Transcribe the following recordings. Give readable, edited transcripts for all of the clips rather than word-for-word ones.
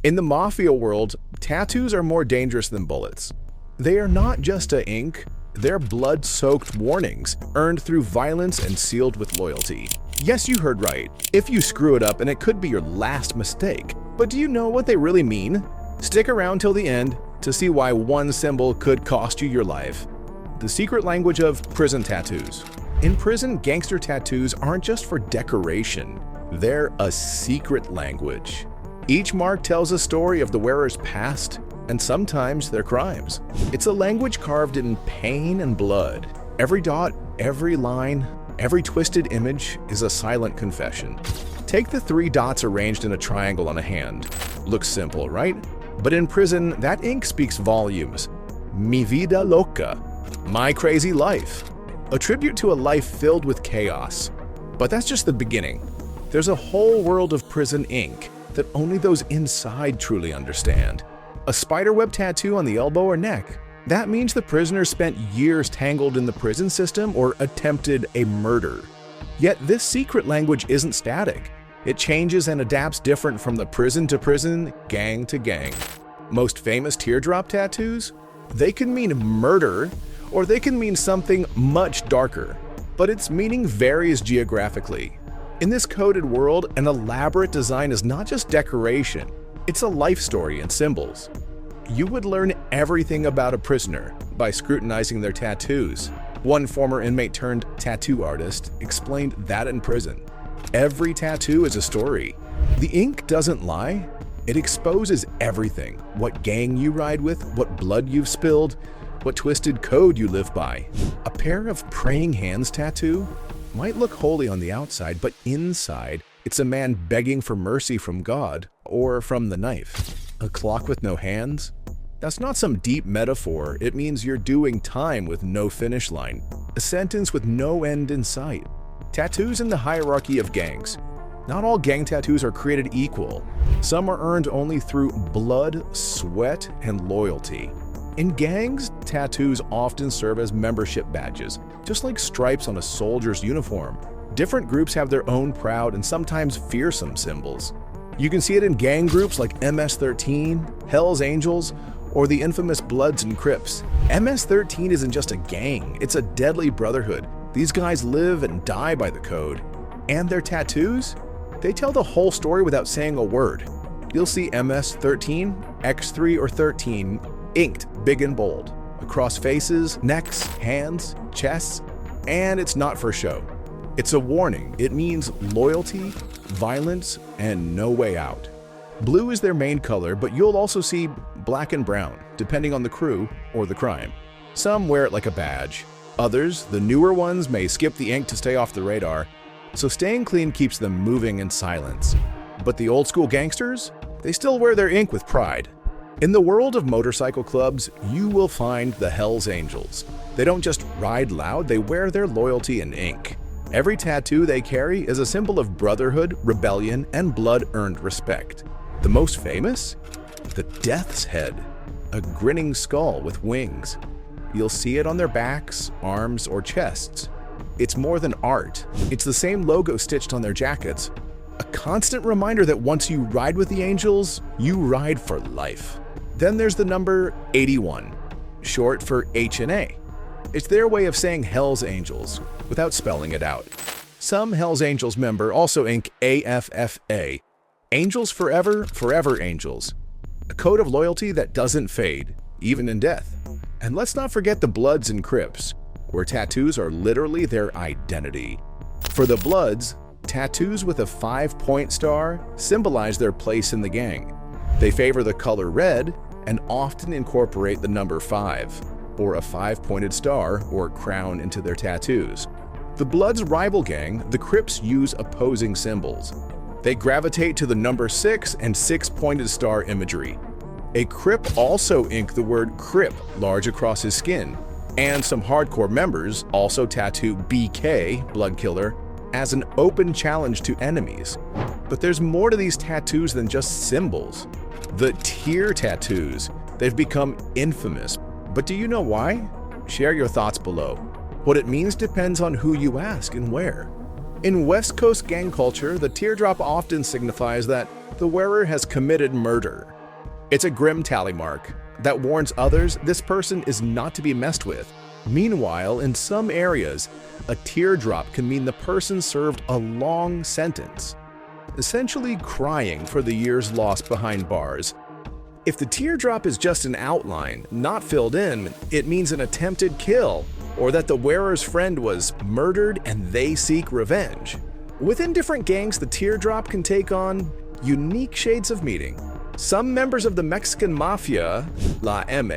In the mafia world, tattoos are more dangerous than bullets. They are not just a ink, they're blood-soaked warnings, earned through violence and sealed with loyalty. Yes, you heard right. If you screw it up, and it could be your last mistake. But do you know what they really mean? Stick around till the end to see why one symbol could cost you your life. The secret language of prison tattoos. In prison, gangster tattoos aren't just for decoration. They're a secret language. Each mark tells a story of the wearer's past and sometimes their crimes. It's a language carved in pain and blood. Every dot, every line, every twisted image is a silent confession. Take the 3 dots arranged in a triangle on a hand. Looks simple, right? But in prison, that ink speaks volumes. Mi vida loca, my crazy life. A tribute to a life filled with chaos. But that's just the beginning. There's a whole world of prison ink that only those inside truly understand. A spiderweb tattoo on the elbow or neck. That means the prisoner spent years tangled in the prison system or attempted a murder. Yet this secret language isn't static. It changes and adapts different from the prison to prison, gang to gang. Most famous teardrop tattoos? They can mean murder, or they can mean something much darker. But its meaning varies geographically. In this coded world, an elaborate design is not just decoration, it's a life story and symbols. You would learn everything about a prisoner by scrutinizing their tattoos. One former inmate turned tattoo artist explained that in prison. Every tattoo is a story. The ink doesn't lie. It exposes everything. What gang you ride with, what blood you've spilled, what twisted code you live by. A pair of praying hands tattoo might look holy on the outside, but inside, it's a man begging for mercy from God or from the knife. A clock with no hands? That's not some deep metaphor. It means you're doing time with no finish line. A sentence with no end in sight. Tattoos in the hierarchy of gangs. Not all gang tattoos are created equal. Some are earned only through blood, sweat, and loyalty. In gangs, tattoos often serve as membership badges, just like stripes on a soldier's uniform. Different groups have their own proud and sometimes fearsome symbols. You can see it in gang groups like MS-13, Hell's Angels, or the infamous Bloods and Crips. MS-13 isn't just a gang, it's a deadly brotherhood. These guys live and die by the code. And their tattoos? They tell the whole story without saying a word. You'll see MS-13, X3, or 13 inked big and bold, across faces, necks, hands, chests, and it's not for show. It's a warning. It means loyalty, violence, and no way out. Blue is their main color, but you'll also see black and brown, depending on the crew or the crime. Some wear it like a badge. Others, the newer ones, may skip the ink to stay off the radar, so staying clean keeps them moving in silence. But the old school gangsters? They still wear their ink with pride. In the world of motorcycle clubs, you will find the Hell's Angels. They don't just ride loud, they wear their loyalty in ink. Every tattoo they carry is a symbol of brotherhood, rebellion, and blood-earned respect. The most famous? The Death's Head, a grinning skull with wings. You'll see it on their backs, arms, or chests. It's more than art. It's the same logo stitched on their jackets. A constant reminder that once you ride with the Angels, you ride for life. Then there's the number 81, short for H&A. It's their way of saying Hell's Angels, without spelling it out. Some Hell's Angels member also ink AFFA, Angels Forever, Forever Angels. A code of loyalty that doesn't fade, even in death. And let's not forget the Bloods and Crips, where tattoos are literally their identity. For the Bloods, tattoos with a 5-point star symbolize their place in the gang. They favor the color red and often incorporate the number 5, or a 5-pointed star or crown into their tattoos. The Bloods' rival gang, the Crips, use opposing symbols. They gravitate to the number 6 and 6-pointed star imagery. A Crip also inked the word Crip large across his skin, and some hardcore members also tattoo BK, Blood Killer, as an open challenge to enemies. But there's more to these tattoos than just symbols. The tear tattoos, they've become infamous. But do you know why? Share your thoughts below. What it means depends on who you ask and where. In West Coast gang culture, the teardrop often signifies that the wearer has committed murder. It's a grim tally mark that warns others this person is not to be messed with. Meanwhile, in some areas, a teardrop can mean the person served a long sentence, essentially crying for the years lost behind bars. If the teardrop is just an outline, not filled in, it means an attempted kill, or that the wearer's friend was murdered and they seek revenge. Within different gangs, the teardrop can take on unique shades of meaning. Some members of the Mexican mafia, La M,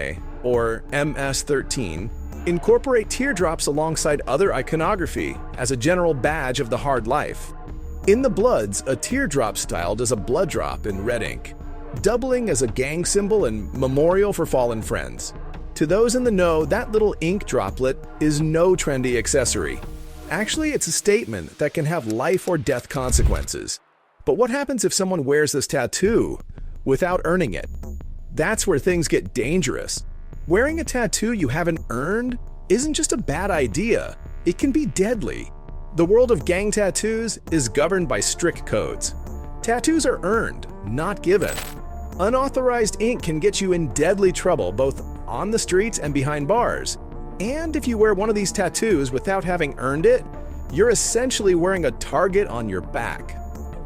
or MS-13, incorporate teardrops alongside other iconography as a general badge of the hard life. In the Bloods, a teardrop styled as a blood drop in red ink, doubling as a gang symbol and memorial for fallen friends. To those in the know, that little ink droplet is no trendy accessory. Actually, it's a statement that can have life or death consequences. But what happens if someone wears this tattoo without earning it? That's where things get dangerous. Wearing a tattoo you haven't earned isn't just a bad idea, it can be deadly. The world of gang tattoos is governed by strict codes. Tattoos are earned, not given. Unauthorized ink can get you in deadly trouble both on the streets and behind bars. And if you wear one of these tattoos without having earned it, you're essentially wearing a target on your back.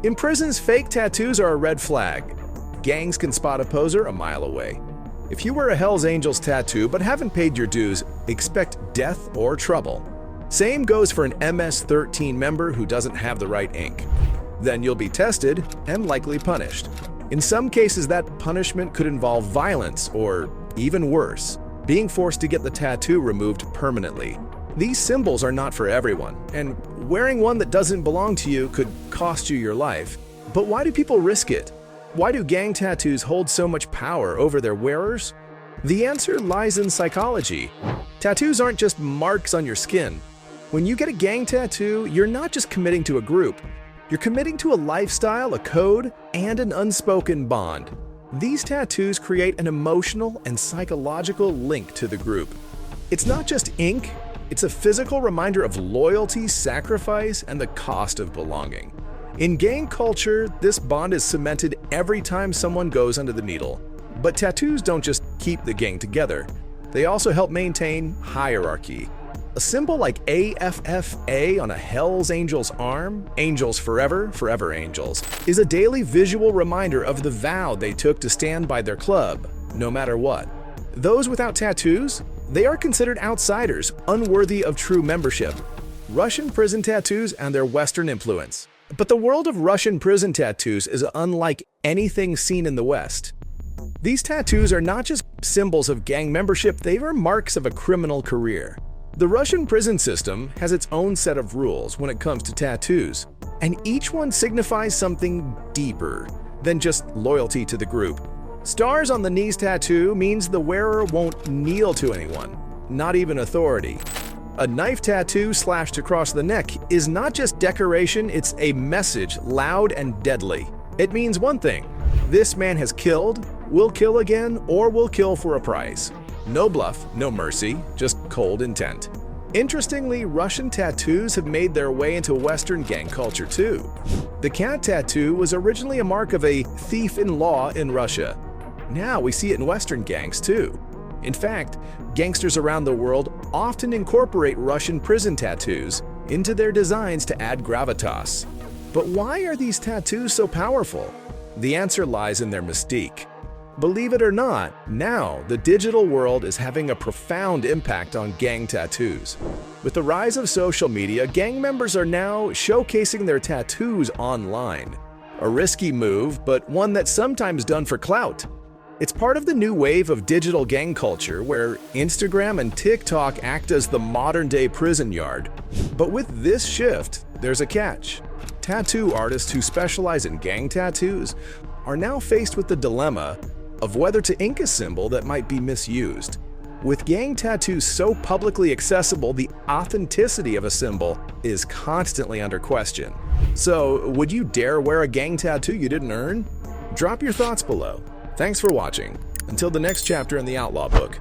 In prisons, fake tattoos are a red flag. Gangs can spot a poser a mile away. If you wear a Hell's Angels tattoo but haven't paid your dues, expect death or trouble. Same goes for an MS-13 member who doesn't have the right ink. Then you'll be tested and likely punished. In some cases, that punishment could involve violence or, even worse, being forced to get the tattoo removed permanently. These symbols are not for everyone, and wearing one that doesn't belong to you could cost you your life. But why do people risk it? Why do gang tattoos hold so much power over their wearers? The answer lies in psychology. Tattoos aren't just marks on your skin. When you get a gang tattoo, you're not just committing to a group. You're committing to a lifestyle, a code, and an unspoken bond. These tattoos create an emotional and psychological link to the group. It's not just ink, it's a physical reminder of loyalty, sacrifice, and the cost of belonging. In gang culture, this bond is cemented every time someone goes under the needle. But tattoos don't just keep the gang together. They also help maintain hierarchy. A symbol like AFFA on a Hell's Angels arm, Angels Forever, Forever Angels, is a daily visual reminder of the vow they took to stand by their club, no matter what. Those without tattoos, they are considered outsiders, unworthy of true membership. Russian prison tattoos and their Western influence. But the world of Russian prison tattoos is unlike anything seen in the West. These tattoos are not just symbols of gang membership, they are marks of a criminal career. The Russian prison system has its own set of rules when it comes to tattoos, and each one signifies something deeper than just loyalty to the group. Stars on the knees tattoo means the wearer won't kneel to anyone, not even authority. A knife tattoo slashed across the neck is not just decoration, it's a message loud and deadly. It means one thing: this man has killed, will kill again, or will kill for a price. No bluff, no mercy, just cold intent. Interestingly, Russian tattoos have made their way into Western gang culture too. The cat tattoo was originally a mark of a thief-in-law in Russia. Now we see it in Western gangs too. In fact, gangsters around the world often incorporate Russian prison tattoos into their designs to add gravitas. But why are these tattoos so powerful? The answer lies in their mystique. Believe it or not, now the digital world is having a profound impact on gang tattoos. With the rise of social media, gang members are now showcasing their tattoos online. A risky move, but one that's sometimes done for clout. It's part of the new wave of digital gang culture where Instagram and TikTok act as the modern-day prison yard. But with this shift, there's a catch. Tattoo artists who specialize in gang tattoos are now faced with the dilemma of whether to ink a symbol that might be misused. With gang tattoos so publicly accessible, the authenticity of a symbol is constantly under question. So, would you dare wear a gang tattoo you didn't earn? Drop your thoughts below. Thanks for watching. Until the next chapter in the Outlaw Book.